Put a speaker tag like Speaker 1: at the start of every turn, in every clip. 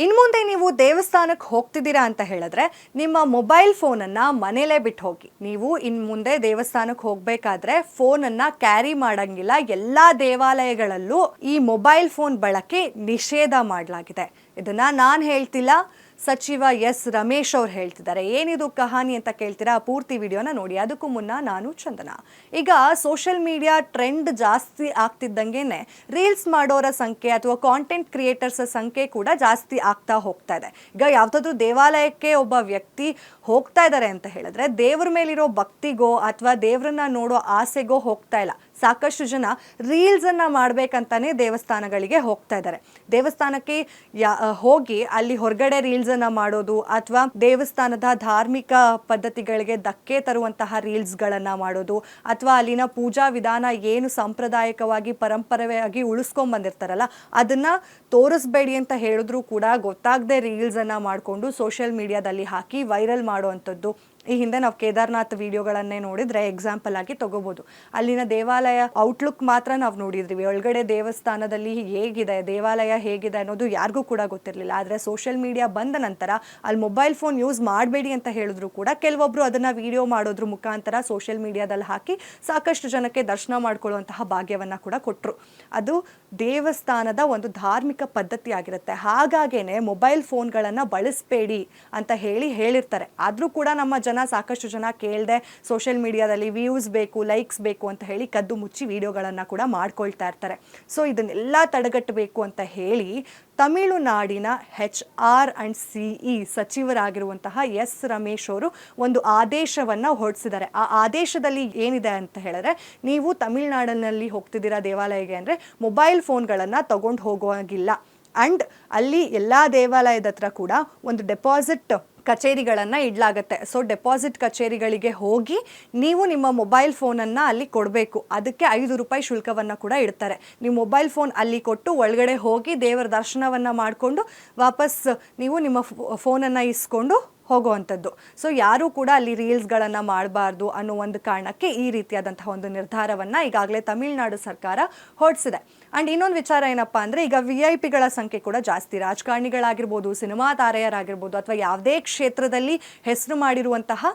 Speaker 1: ಇನ್ನು ಮುಂದೆ ನೀವು ದೇವಸ್ಥಾನಕ್ಕೆ ಹೋಗ್ತಿದ್ದೀರಾ ಅಂತ ಹೇಳಿದ್ರೆ ನಿಮ್ಮ ಮೊಬೈಲ್ ಫೋನನ್ನು ಮನೇಲೇ ಬಿಟ್ಟು ಹೋಗಿ. ನೀವು ಇನ್ನು ಮುಂದೆ ದೇವಸ್ಥಾನಕ್ಕೆ ಹೋಗಬೇಕಾದ್ರೆ ಫೋನನ್ನು ಕ್ಯಾರಿ ಮಾಡಂಗಿಲ್ಲ. ಎಲ್ಲ ದೇವಾಲಯಗಳಲ್ಲೂ ಈ ಮೊಬೈಲ್ ಫೋನ್ ಬಳಕೆ ನಿಷೇಧ ಮಾಡಲಾಗಿದೆ. ಇದನ್ನು ನಾನು ಹೇಳ್ತಿಲ್ಲ, ಸಚಿವ ಎಸ್ ರಮೇಶ್ ಅವರು ಹೇಳ್ತಿದ್ದಾರೆ. ಏನಿದು ಕಹಾನಿ ಅಂತ ಕೇಳ್ತೀರಾ? ಪೂರ್ತಿ ವಿಡಿಯೋನ ನೋಡಿ. ಅದಕ್ಕೂ ಮುನ್ನ ನಾನು ಚಂದನ. ಈಗ ಸೋಷಿಯಲ್ ಮೀಡಿಯಾ ಟ್ರೆಂಡ್ ಜಾಸ್ತಿ ಆಗ್ತಿದ್ದಂಗೆನೆ ರೀಲ್ಸ್ ಮಾಡೋರ ಸಂಖ್ಯೆ ಅಥವಾ ಕಾಂಟೆಂಟ್ ಕ್ರಿಯೇಟರ್ಸ್ ಸಂಖ್ಯೆ ಕೂಡ ಜಾಸ್ತಿ ಆಗ್ತಾ ಹೋಗ್ತಾ ಇದೆ. ಈಗ ಯಾವುದಾದ್ರೂ ದೇವಾಲಯಕ್ಕೆ ಒಬ್ಬ ವ್ಯಕ್ತಿ ಹೋಗ್ತಾ ಇದ್ದಾರೆ ಅಂತ ಹೇಳಿದ್ರೆ ದೇವ್ರ ಮೇಲಿರೋ ಭಕ್ತಿಗೋ ಅಥವಾ ದೇವ್ರನ್ನ ನೋಡೋ ಆಸೆಗೋ ಹೋಗ್ತಾ ಇಲ್ಲ. ಸಾಕಷ್ಟು ಜನ ರೀಲ್ಸನ್ನು ಮಾಡಬೇಕಂತಾನೆ ದೇವಸ್ಥಾನಗಳಿಗೆ ಹೋಗ್ತಾ ಇದ್ದಾರೆ. ದೇವಸ್ಥಾನಕ್ಕೆ ಹೋಗಿ ಅಲ್ಲಿ ಹೊರಗಡೆ ರೀಲ್ಸನ್ನು ಮಾಡೋದು ಅಥವಾ ದೇವಸ್ಥಾನದ ಧಾರ್ಮಿಕ ಪದ್ಧತಿಗಳಿಗೆ ಧಕ್ಕೆ ತರುವಂತಹ ರೀಲ್ಸ್ಗಳನ್ನು ಮಾಡೋದು ಅಥವಾ ಅಲ್ಲಿನ ಪೂಜಾ ವಿಧಾನ ಏನು ಸಾಂಪ್ರದಾಯಿಕವಾಗಿ ಪರಂಪರೆಯಾಗಿ ಉಳಿಸ್ಕೊಂಡ್ ಬಂದಿರ್ತಾರಲ್ಲ ಅದನ್ನು ತೋರಿಸ್ಬೇಡಿ ಅಂತ ಹೇಳಿದ್ರು ಕೂಡ ಗೊತ್ತಾಗದೆ ರೀಲ್ಸನ್ನು ಮಾಡಿಕೊಂಡು ಸೋಷಿಯಲ್ ಮೀಡಿಯಾದಲ್ಲಿ ಹಾಕಿ ವೈರಲ್ ಮಾಡುವಂಥದ್ದು. ಈ ಹಿಂದೆ ನಾವು ಕೇದಾರ್ನಾಥ್ ವಿಡಿಯೋಗಳನ್ನೇ ನೋಡಿದ್ರೆ ಎಕ್ಸಾಂಪಲ್ ಆಗಿ ತಗೋಬಹುದು. ಅಲ್ಲಿನ ದೇವಾಲಯ ಔಟ್ಲುಕ್ ಮಾತ್ರ ನಾವು ನೋಡಿದ್ವಿ. ಒಳಗಡೆ ದೇವಸ್ಥಾನದಲ್ಲಿ ಹೇಗಿದೆ, ದೇವಾಲಯ ಹೇಗಿದೆ ಅನ್ನೋದು ಯಾರಿಗೂ ಕೂಡ ಗೊತ್ತಿರಲಿಲ್ಲ. ಆದರೆ ಸೋಷಿಯಲ್ ಮೀಡಿಯಾ ಬಂದ ನಂತರ ಅಲ್ಲಿ ಮೊಬೈಲ್ ಫೋನ್ ಯೂಸ್ ಮಾಡಬೇಡಿ ಅಂತ ಹೇಳಿದ್ರು ಕೂಡ ಕೆಲವೊಬ್ರು ಅದನ್ನ ವಿಡಿಯೋ ಮಾಡೋದ್ರ ಮುಖಾಂತರ ಸೋಷಿಯಲ್ ಮೀಡಿಯಾದಲ್ಲಿ ಹಾಕಿ ಸಾಕಷ್ಟು ಜನಕ್ಕೆ ದರ್ಶನ ಮಾಡ್ಕೊಳ್ಳುವಂತಹ ಭಾಗ್ಯವನ್ನ ಕೂಡ ಕೊಟ್ಟರು. ಅದು ದೇವಸ್ಥಾನದ ಒಂದು ಧಾರ್ಮಿಕ ಪದ್ಧತಿ ಆಗಿರುತ್ತೆ. ಹಾಗಾಗೇನೆ ಮೊಬೈಲ್ ಫೋನ್ಗಳನ್ನು ಬಳಸಬೇಡಿ ಅಂತ ಹೇಳಿರ್ತಾರೆ. ಆದರೂ ಕೂಡ ನಮ್ಮ ಸಾಕಷ್ಟು ಜನ ಕೇಳದೆ ಸೋಷಿಯಲ್ ಮೀಡಿಯಾದಲ್ಲಿ ವ್ಯೂಸ್ ಬೇಕು, ಲೈಕ್ಸ್ ಬೇಕು ಅಂತ ಹೇಳಿ ಕದ್ದು ಮುಚ್ಚಿ ವಿಡಿಯೋಗಳನ್ನು ಕೂಡ ಮಾಡ್ಕೊಳ್ತಾ ಇರ್ತಾರೆ. ಸೊ ಇದನ್ನೆಲ್ಲ ತಡೆಗಟ್ಟಬೇಕು ಅಂತ ಹೇಳಿ ತಮಿಳುನಾಡಿನ HR&CE ಸಚಿವರಾಗಿರುವಂತಹ ಎಸ್ ರಮೇಶ್ ಅವರು ಒಂದು ಆದೇಶವನ್ನು ಹೊರಡಿಸಿದ್ದಾರೆ. ಆ ಆದೇಶದಲ್ಲಿ ಏನಿದೆ ಅಂತ ಹೇಳಿದ್ರೆ, ನೀವು ತಮಿಳುನಾಡಿನಲ್ಲಿ ಹೋಗ್ತಿದ್ದೀರಾ ದೇವಾಲಯಕ್ಕೆ ಅಂದರೆ ಮೊಬೈಲ್ ಫೋನ್ಗಳನ್ನು ತಗೊಂಡು ಹೋಗುವಾಗಿಲ್ಲ. ಆ್ಯಂಡ್ ಅಲ್ಲಿ ಎಲ್ಲ ದೇವಾಲಯದ ಹತ್ರ ಕೂಡ ಒಂದು ಡೆಪಾಸಿಟ್ ಕಚೇರಿಗಳನ್ನು ಇಡಲಾಗತ್ತೆ. ಸೊ ಡೆಪಾಸಿಟ್ ಕಚೇರಿಗಳಿಗೆ ಹೋಗಿ ನೀವು ನಿಮ್ಮ ಮೊಬೈಲ್ ಫೋನನ್ನು ಅಲ್ಲಿ ಕೊಡಬೇಕು. ಅದಕ್ಕೆ ₹5 ಶುಲ್ಕವನ್ನು ಕೂಡ ಇಡ್ತಾರೆ. ನೀವು ಮೊಬೈಲ್ ಫೋನ್ ಅಲ್ಲಿ ಕೊಟ್ಟು ಒಳಗಡೆ ಹೋಗಿ ದೇವರ ದರ್ಶನವನ್ನು ಮಾಡಿಕೊಂಡು ವಾಪಸ್ ನೀವು ನಿಮ್ಮ ಫೋನನ್ನು ಇಸ್ಕೊಂಡು ಹೋಗುವಂಥದ್ದು. ಸೊ ಯಾರೂ ಕೂಡ ಅಲ್ಲಿ ರೀಲ್ಸ್ಗಳನ್ನು ಮಾಡಬಾರ್ದು ಅನ್ನೋ ಒಂದು ಕಾರಣಕ್ಕೆ ಈ ರೀತಿಯಾದಂತಹ ಒಂದು ನಿರ್ಧಾರವನ್ನು ಈಗಾಗಲೇ ತಮಿಳುನಾಡು ಸರ್ಕಾರ ಹೊರಡಿಸಿದೆ. ಆ್ಯಂಡ್ ಇನ್ನೊಂದು ವಿಚಾರ ಏನಪ್ಪ ಅಂದರೆ, ಈಗ VIP ಸಂಖ್ಯೆ ಕೂಡ ಜಾಸ್ತಿ. ರಾಜಕಾರಣಿಗಳಾಗಿರ್ಬೋದು, ಸಿನಿಮಾ ತಾರೆಯರಾಗಿರ್ಬೋದು ಅಥವಾ ಯಾವುದೇ ಕ್ಷೇತ್ರದಲ್ಲಿ ಹೆಸರು ಮಾಡಿರುವಂತಹ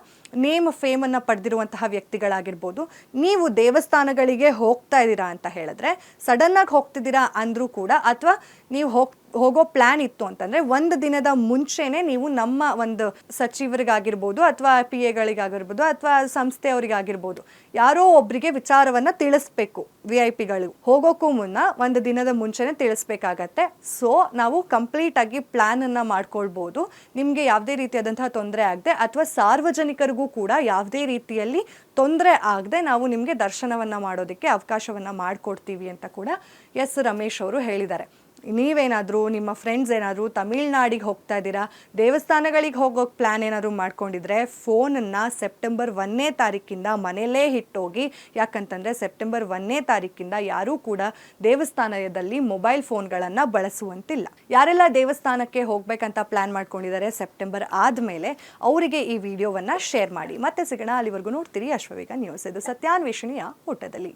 Speaker 1: ಫೇಮನ್ನು ಪಡೆದಿರುವಂತಹ ವ್ಯಕ್ತಿಗಳಾಗಿರ್ಬೋದು, ನೀವು ದೇವಸ್ಥಾನಗಳಿಗೆ ಹೋಗ್ತಾ ಇದ್ದೀರಾ ಅಂತ ಹೇಳಿದ್ರೆ, ಸಡನ್ನಾಗಿ ಹೋಗ್ತಿದ್ದೀರಾ ಅಂದರೂ ಕೂಡ ಅಥವಾ ನೀವು ಹೋಗೋ ಪ್ಲ್ಯಾನ್ ಇತ್ತು ಅಂತಂದರೆ ಒಂದು ದಿನದ ಮುಂಚೆನೇ ನೀವು ನಮ್ಮ ಒಂದು ಸಚಿವರಿಗಾಗಿರ್ಬೋದು ಅಥವಾ PAಗಳಿಗಾಗಿರ್ಬೋದು ಅಥವಾ ಸಂಸ್ಥೆಯವರಿಗಾಗಿರ್ಬೋದು ಯಾರೋ ಒಬ್ಬರಿಗೆ ವಿಚಾರವನ್ನು ತಿಳಿಸ್ಬೇಕು. VIP ಹೋಗೋಕ್ಕೂ ಮುನ್ನ ಒಂದು ದಿನದ ಮುಂಚೆನೇ ತಿಳಿಸ್ಬೇಕಾಗತ್ತೆ. ಸೊ ನಾವು ಕಂಪ್ಲೀಟಾಗಿ ಪ್ಲ್ಯಾನನ್ನು ಮಾಡ್ಕೊಳ್ಬೋದು. ನಿಮಗೆ ಯಾವುದೇ ರೀತಿಯಾದಂತಹ ತೊಂದರೆ ಆಗದೆ ಅಥವಾ ಸಾರ್ವಜನಿಕರಿಗೂ ಕೂಡ ಯಾವುದೇ ರೀತಿಯಲ್ಲಿ ತೊಂದರೆ ಆಗದೆ ನಾವು ನಿಮಗೆ ದರ್ಶನವನ್ನು ಮಾಡೋದಕ್ಕೆ ಅವಕಾಶವನ್ನು ಮಾಡಿಕೊಡ್ತೀವಿ ಅಂತ ಕೂಡ ಎಸ್ ರಮೇಶ್ ಅವರು ಹೇಳಿದ್ದಾರೆ. ನೀವೇನಾದರೂ ನಿಮ್ಮ ಫ್ರೆಂಡ್ಸ್ ಏನಾದರೂ ತಮಿಳ್ನಾಡಿಗೆ ಹೋಗ್ತಾ ಇದ್ದೀರಾ, ದೇವಸ್ಥಾನಗಳಿಗೆ ಹೋಗೋಕ್ಕೆ ಪ್ಲ್ಯಾನ್ ಏನಾದರೂ ಮಾಡ್ಕೊಂಡಿದ್ರೆ ಫೋನನ್ನು ಸೆಪ್ಟೆಂಬರ್ 1ನೇ ತಾರೀಕಿಂದ ಮನೆಯಲ್ಲೇ ಇಟ್ಟೋಗಿ. ಯಾಕಂತಂದರೆ ಸೆಪ್ಟೆಂಬರ್ 1ನೇ ತಾರೀಕಿಂದ ಯಾರೂ ಕೂಡ ದೇವಸ್ಥಾನದಲ್ಲಿ ಮೊಬೈಲ್ ಫೋನ್ಗಳನ್ನು ಬಳಸುವಂತಿಲ್ಲ. ಯಾರೆಲ್ಲ ದೇವಸ್ಥಾನಕ್ಕೆ ಹೋಗಬೇಕಂತ ಪ್ಲ್ಯಾನ್ ಮಾಡ್ಕೊಂಡಿದ್ದಾರೆ ಸೆಪ್ಟೆಂಬರ್ ಆದಮೇಲೆ ಅವರಿಗೆ ಈ ವಿಡಿಯೋವನ್ನು ಶೇರ್ ಮಾಡಿ. ಮತ್ತೆ ಸಿಗೋಣ. ಅಲ್ಲಿವರೆಗೂ ನೋಡ್ತೀರಿ ಅಶ್ವವೇಗ ನ್ಯೂಸ್. ಇದು ಸತ್ಯಾನ್ವೇಷಣೆಯ ಊಟದಲ್ಲಿ.